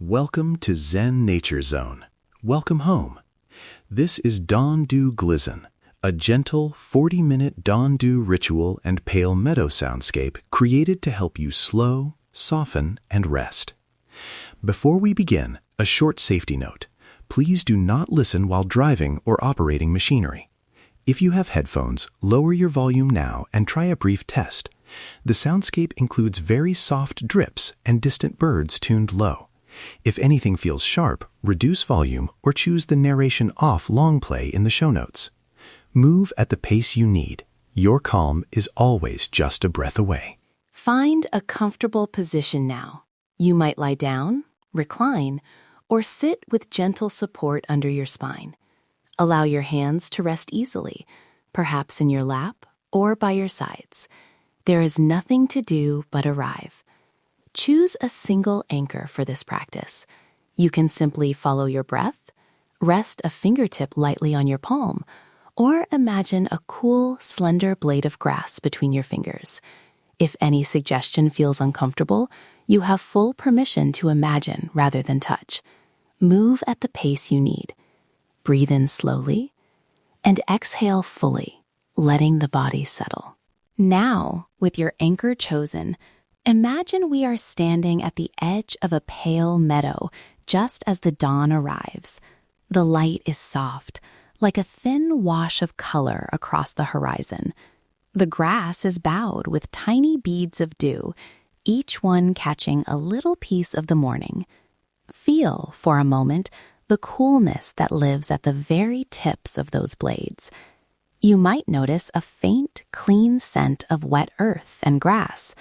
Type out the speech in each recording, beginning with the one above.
Welcome to Zen Nature Zone. Welcome home. This is Dew Glisten, a gentle 40-minute dawn dew ritual and pale meadow soundscape created to help you slow, soften, and rest. Before we begin, a short safety note. Please do not listen while driving or operating machinery. If you have headphones, lower your volume now and try a brief test. The soundscape includes very soft drips and distant birds tuned low. If anything feels sharp, reduce volume or choose the narration off long play in the show notes. Move at the pace you need. Your calm is always just a breath away. Find a comfortable position now. You might lie down, recline, or sit with gentle support under your spine. Allow your hands to rest easily, perhaps in your lap or by your sides. There is nothing to do but arrive. Choose a single anchor for this practice. You can simply follow your breath, rest a fingertip lightly on your palm, or imagine a cool, slender blade of grass between your fingers. If any suggestion feels uncomfortable, you have full permission to imagine rather than touch. Move at the pace you need. Breathe in slowly and exhale fully, letting the body settle. Now, with your anchor chosen, imagine we are standing at the edge of a pale meadow just as the dawn arrives. The light is soft, like a thin wash of color across the horizon. The grass is bowed with tiny beads of dew, each one catching a little piece of the morning. Feel, for a moment, the coolness that lives at the very tips of those blades. You might notice a faint, clean scent of wet earth and grass,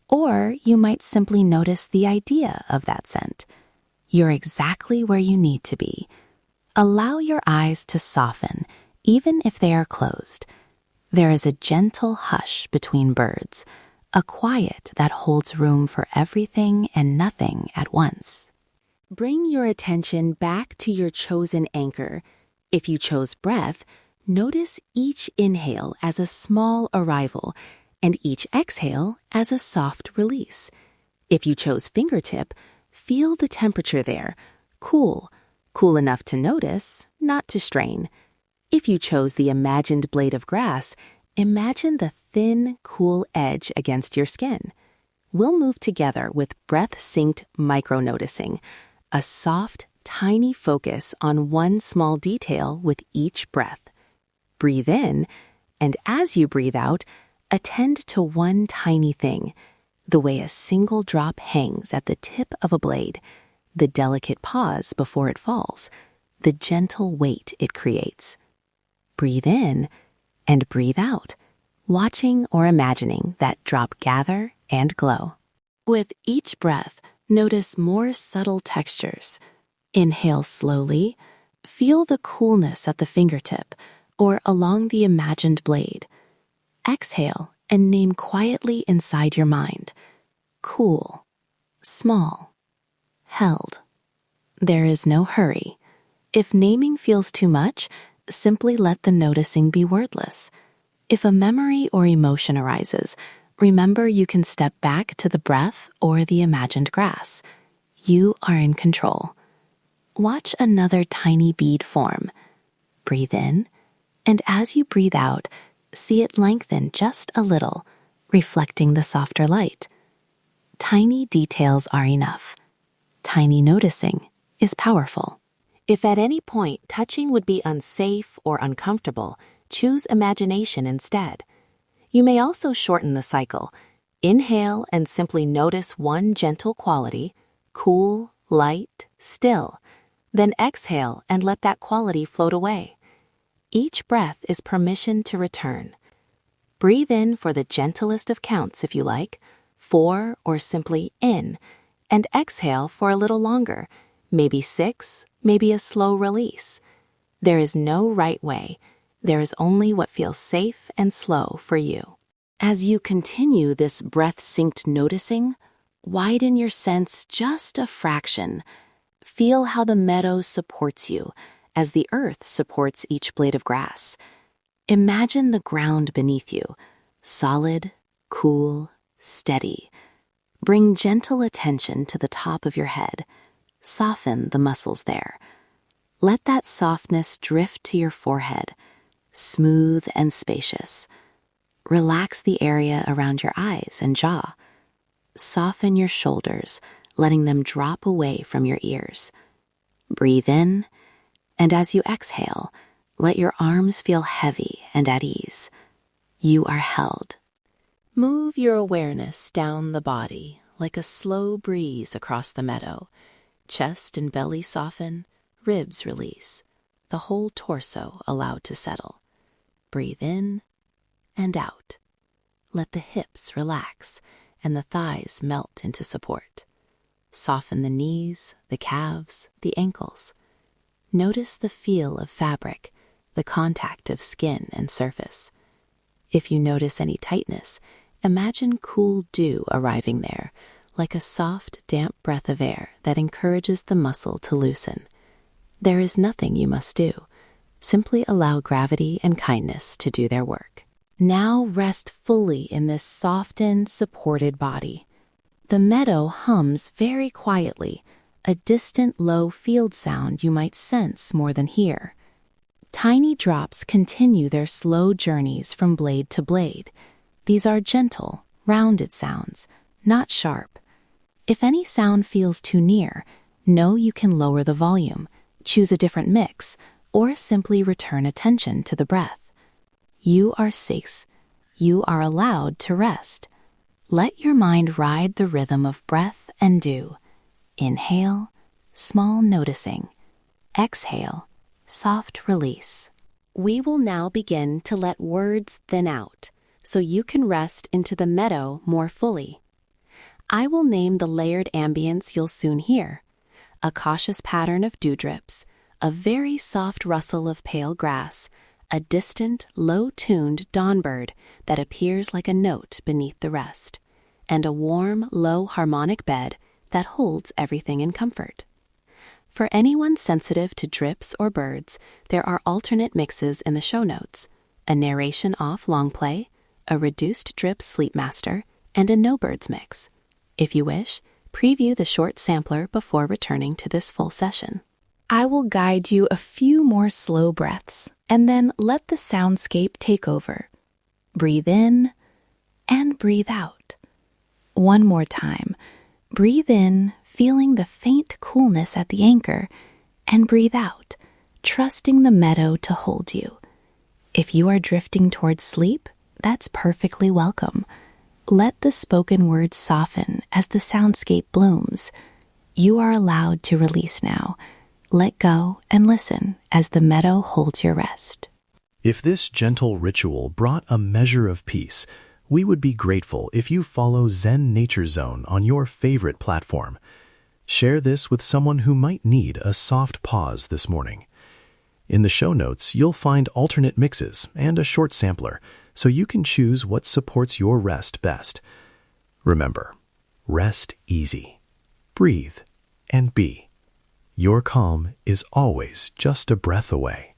or you might simply notice the idea of that scent. You're exactly where you need to be. Allow your eyes to soften, even if they are closed. There is a gentle hush between birds, a quiet that holds room for everything and nothing at once. Bring your attention back to your chosen anchor. If you chose breath, notice each inhale as a small arrival and each exhale as a soft release. If you chose fingertip, feel the temperature there, cool enough to notice, not to strain. If you chose the imagined blade of grass, imagine the thin, cool edge against your skin. We'll move together with breath-synced micro-noticing, a soft, tiny focus on one small detail with each breath. Breathe in, and as you breathe out, attend to one tiny thing, the way a single drop hangs at the tip of a blade, the delicate pause before it falls, the gentle weight it creates. Breathe in and breathe out, watching or imagining that drop gather and glow. With each breath, notice more subtle textures. Inhale slowly, feel the coolness at the fingertip or along the imagined blade. Exhale and name quietly inside your mind. Cool, small, held. There is no hurry. If naming feels too much, simply let the noticing be wordless. If a memory or emotion arises, remember you can step back to the breath or the imagined grass. You are in control. Watch another tiny bead form. Breathe in, and as you breathe out, see it lengthen just a little, reflecting the softer light. Tiny details are enough. Tiny noticing is powerful. If at any point touching would be unsafe or uncomfortable, choose imagination instead. You may also shorten the cycle. Inhale and simply notice one gentle quality, cool, light, still. Then exhale and let that quality float away. Each breath is permission to return. Breathe in for the gentlest of counts if you like, 4 or simply in, and exhale for a little longer, maybe 6, maybe a slow release. There is no right way. There is only what feels safe and slow for you. As you continue this breath-synced noticing, widen your sense just a fraction. Feel how the meadow supports you, as the earth supports each blade of grass. Imagine the ground beneath you, solid, cool, steady. Bring gentle attention to the top of your head. soften the muscles there. Let that softness drift to your forehead, smooth and spacious. Relax the area around your eyes and jaw. Soften your shoulders, letting them drop away from your ears. Breathe in, and as you exhale, let your arms feel heavy and at ease. You are held. Move your awareness down the body like a slow breeze across the meadow. Chest and belly soften, ribs release, the whole torso allowed to settle. Breathe in and out. Let the hips relax and the thighs melt into support. Soften the knees, the calves, the ankles. Notice the feel of fabric, the contact of skin and surface. If you notice any tightness, imagine cool dew arriving there, like a soft, damp breath of air that encourages the muscle to loosen. There is nothing you must do. Simply allow gravity and kindness to do their work. Now rest fully in this softened, supported body. The meadow hums very quietly, a distant low field sound you might sense more than hear. Tiny drops continue their slow journeys from blade to blade. These are gentle, rounded sounds, not sharp. If any sound feels too near, know you can lower the volume, choose a different mix, or simply return attention to the breath. You are safe. You are allowed to rest. Let your mind ride the rhythm of breath and dew. Inhale, small noticing. Exhale, soft release. We will now begin to let words thin out, so you can rest into the meadow more fully. I will name the layered ambience you'll soon hear. A cautious pattern of dewdrips, a very soft rustle of pale grass, a distant, low-tuned dawn bird that appears like a note beneath the rest, and a warm, low harmonic bed that holds everything in comfort. For anyone sensitive to drips or birds, there are alternate mixes in the show notes, a narration off long play, a reduced drip sleep master, and a no birds mix. If you wish, preview the short sampler before returning to this full session. I will guide you a few more slow breaths, and then let the soundscape take over. Breathe in and breathe out. One more time. Breathe in, feeling the faint coolness at the anchor, and breathe out, trusting the meadow to hold you. If you are drifting towards sleep, that's perfectly welcome. Let the spoken words soften as the soundscape blooms. You are allowed to release now. Let go and listen as the meadow holds your rest. If this gentle ritual brought a measure of peace, we would be grateful if you follow Zen Nature Zone on your favorite platform. Share this with someone who might need a soft pause this morning. In the show notes, you'll find alternate mixes and a short sampler, so you can choose what supports your rest best. Remember, rest easy, breathe, and be. Your calm is always just a breath away.